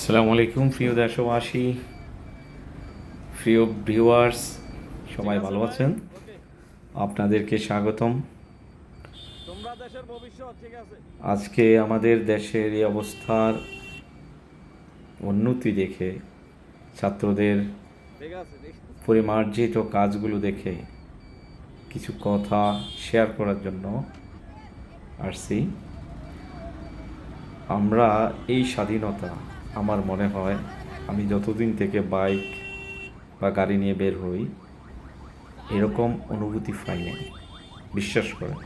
আসসালামু আলাইকুম প্রিয় দেশবাসী, প্রিয় ভিউয়ার্স, সবাই ভালো আছেন? আপনাদেরকে স্বাগতম। আজকে আমাদের দেশের এই অবস্থার উন্নতি দেখে, ছাত্রদের পরিমার্জিত কাজগুলো দেখে কিছু কথা শেয়ার করার জন্য আসছি। আমরা এই স্বাধীনতা, আমার মনে হয় আমি যতদিন থেকে বাইক বা গাড়ি নিয়ে বের হই এরকম অনুভূতি পাইনি, বিশ্বাস করেন।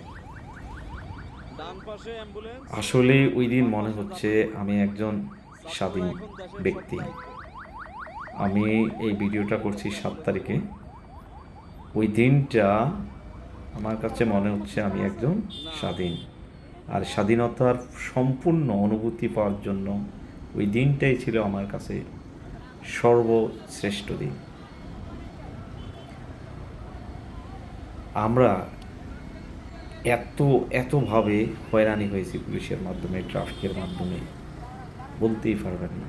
আসলে ওই দিন মনে হচ্ছে আমি একজন স্বাধীন ব্যক্তি। আমি এই ভিডিওটা করছি 7 তারিখে। ওই দিনটা আমার কাছে মনে হচ্ছে আমি একজন স্বাধীন, আর স্বাধীনতার সম্পূর্ণ অনুভূতি পাওয়ার জন্য ওই দিনটাই ছিল আমার কাছে সর্বশ্রেষ্ঠ দিন। আমরা এতভাবে হয়রানি হয়েছি পুলিশের মাধ্যমে, ট্রাফিকের মাধ্যমে, বলতেই পারবেন না।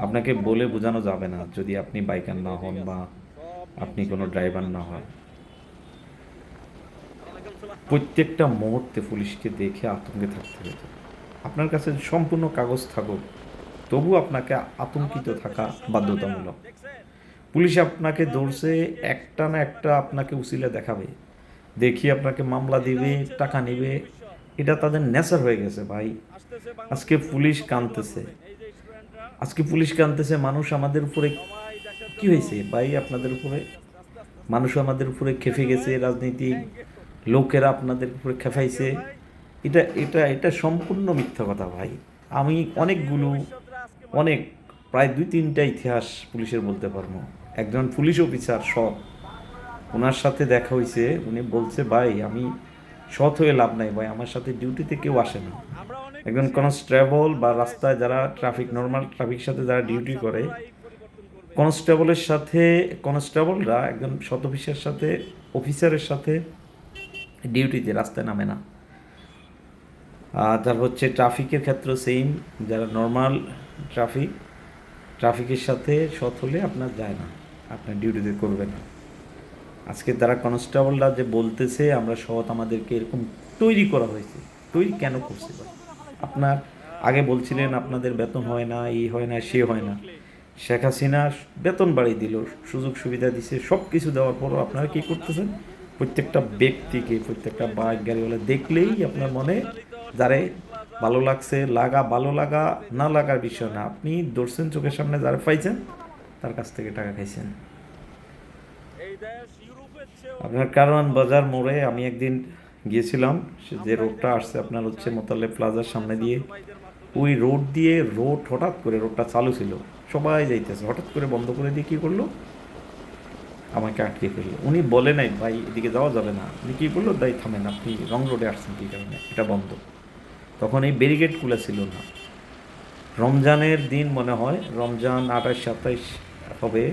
আপনাকে বলে বোঝানো যাবে না যদি আপনি বাইকার না হন বা আপনি কোনো ড্রাইভার না হন। প্রত্যেকটা মুহূর্তে পুলিশকে দেখে আতঙ্কে থাকতে হতো। আপনার কাছে সম্পূর্ণ কাগজ থাকুক, তবু আপনাকে আতঙ্কিত থাকা বাধ্যতামূলক। পুলিশ আপনাকে ধরছে, একটা না একটা আপনাকে উসিলে দেখাবে, দেখি আপনাকে মামলা দিবে, টাকা নেবে। এটা তাদের নেচার হয়ে গেছে ভাই। আজকে পুলিশ কাঁদতেছে, মানুষ আমাদের উপরে কি হয়েছে ভাই? আপনাদের উপরে মানুষ আমাদের উপরে খেপে গেছে, রাজনীতিক লোকেরা আপনাদের উপরে খেপাইছে। এটা এটা এটা সম্পূর্ণ মিথ্যা কথা ভাই। আমি অনেক প্রায় 2-3টা ইতিহাস পুলিশের বলতে পারবো। একজন পুলিশ অফিসার সৎ, ওনার সাথে দেখা হয়েছে, উনি বলছে ভাই আমি সৎ হয়ে লাভ নাই ভাই, আমার সাথে ডিউটিতে কেউ আসে না। একজন কনস্টেবল বা রাস্তায় যারা নর্মাল ট্রাফিক সাথে যারা ডিউটি করে, কনস্টেবলরা একজন সৎ অফিসারের সাথে ডিউটিতে রাস্তায় নামে না। তারপর হচ্ছে ট্রাফিকের ক্ষেত্রে সেম, যারা নর্মাল ট্রাফিকের সাথে সৎ হলে আপনার যায় না, আপনার ডিউটিতে করবে না। আজকে তারা কনস্টেবলরা যে বলতেছে আমরা সৎ, আমাদেরকে এরকম তৈরি করা হয়েছে। তৈরি কেন করছে ভাই? আপনার আগে বলছিলেন আপনাদের বেতন হয় না, এই হয় না, সে হয় না। শেখ হাসিনা বেতন বাড়িয়ে দিল, সুযোগ সুবিধা দিছে, সব কিছু দেওয়ার পরও আপনারা কী করতেছেন? প্রত্যেকটা ব্যক্তিকে, প্রত্যেকটা বাইক গাড়িওয়ালা দেখলেই আপনার মনে যারে ভালো লাগছে, ভালো লাগা না লাগার বিষয় না, আপনি ধরছেন চোখের সামনে যারা পাইছেন তার কাছ থেকে টাকা খাইছেন। আপনার কারওয়ান বাজার মোড়ে আমি একদিন গিয়েছিলাম, যে রোডটা আসছে আপনার হচ্ছে মোতালেব প্লাজার সামনে দিয়ে, ওই রোড হঠাৎ করে, রোডটা চালু ছিল, সবাই যাইতেছে, হঠাৎ করে বন্ধ করে দিয়ে কী করলো? আমাকে আটকে ফেললো। উনি বলে নাই ভাই এদিকে যাওয়া যাবে না, উনি কী করলো, দাই থামেন, আপনি রং রোডে আসছেন কী কারণে, এটা বন্ধ। তখন এই ব্যারিকেড খুলে ছিল না। রমজানের দিন মনে হয়, রমজান 28-27 হবে,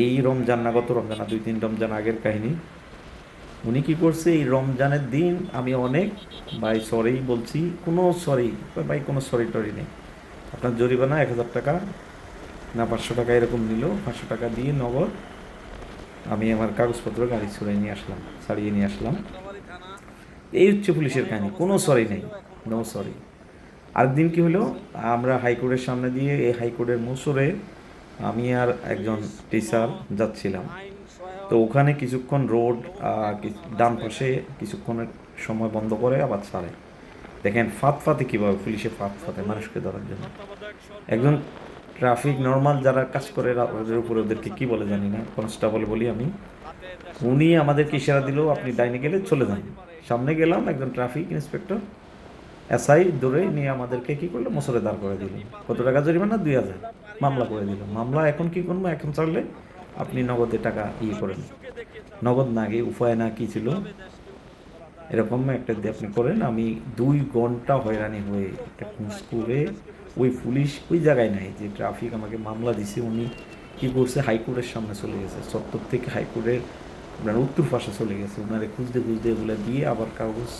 এই রমজান না, গত রমজান না, 2-3 রমজান আগের কাহিনী। উনি কী করছে, এই রমজানের দিন আমি অনেক ভাই সরি বলছি, কোনো সরি ভাই, কোনো সরি টরি নেই, আপনার জরিমানা 1000 টাকা না 500 টাকা এরকম নিল। 500 টাকা দিয়ে নগদ আমি আমার কাগজপত্র গাড়ি ছাড়িয়ে নিয়ে আসলাম। এই হচ্ছে পুলিশের কাহিনী, কোনো সরি নেই, নো সরি। আরেকদিন কি হলো, আমরা হাইকোর্টের সামনে দিয়ে, এই হাইকোর্টের মোসরে আমি আর একজন টিচার যাচ্ছিলাম। তো ওখানে কিছুক্ষণ রোড ডান পাশে কিছুক্ষণের সময় বন্ধ করে আবার ছাড়ে। দেখেন ফাতে কীভাবে পুলিশে ফাতে মানুষকে ধরার জন্য। একজন ট্রাফিক নর্মাল যারা কাজ করে ওদের উপরে, ওদেরকে কী বলে জানি না, কনস্টেবল বলি আমি, উনি আমাদেরকে ইশারা দিল আপনি ডাইনে গেলে চলে যান। সামনে গেলাম, একজন ট্রাফিক ইন্সপেক্টর এসআই ধরে নিয়ে আমাদেরকে কী করলো, মোসরে দাঁড় করে দিল। কত টাকা জরিমানা? 2000। মামলা করে দিল। মামলা এখন কি করবো? এখন ছাড়লে আপনি নগদে টাকা করেন, নগদ না গিয়ে উপায় না কি ছিল, এরকম একটা দিয়ে আপনি করেন। আমি 2 ঘন্টা হয়রানি হয়ে একটা স্কুলে, ওই পুলিশ ওই জায়গায় নাই যে ট্রাফিক আমাকে মামলা দিছে, উনি কী করছে, হাইকোর্টের সামনে চলে গেছে, চত্বর থেকে হাইকোর্টের আপনার উত্তর পাশে চলে গেছে, ওনারে খুঁজতে এগুলো দিয়ে আবার কাগজ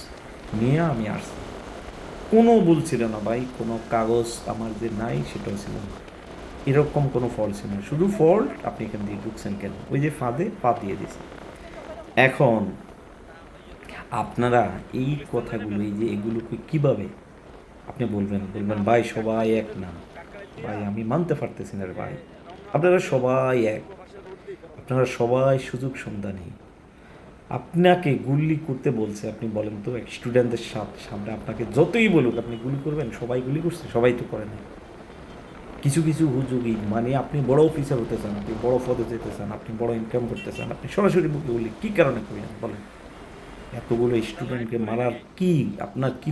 নিয়ে আমি আসছি। কোনো ভুল ছিল না ভাই, কোনো কাগজ আমার যে নাই সেটাও ছিল না, এরকম কোনো ফল্ট ছিল না। শুধু ফল্ট আপনি এখান দিয়ে ঢুকছেন কেন, ওই যে ফাঁদে পা দিয়ে দিয়েছে। এখন আপনারা এই কথাগুলো, এই যে এগুলোকে কিভাবে আপনি বলবেন, ভাই সবাই এক না, ভাই আমি মানতে পারতেছি না রে ভাই, আপনারা সবাই এক, আপনারা সবাই সুযোগ সন্ধানী। আপনাকে গুলি করতে বলছে, আপনি বলেন তো এক স্টুডেন্টদের সামনে আপনাকে যতই বলুক আপনি গুলি করবেন, সবাই গুলি করছে, সবাই তো করে না। কিছু কিছু হুজুগি, মানে আপনি বড় অফিসার হতে চান, আপনি বড় পদে যেতে চান, আপনি বড় ইনকাম করতে চান, আপনি সরাসরি মুখে গুলি কী কারণে করলেন বলেন? এতগুলো স্টুডেন্টকে মারার কি আপনার কি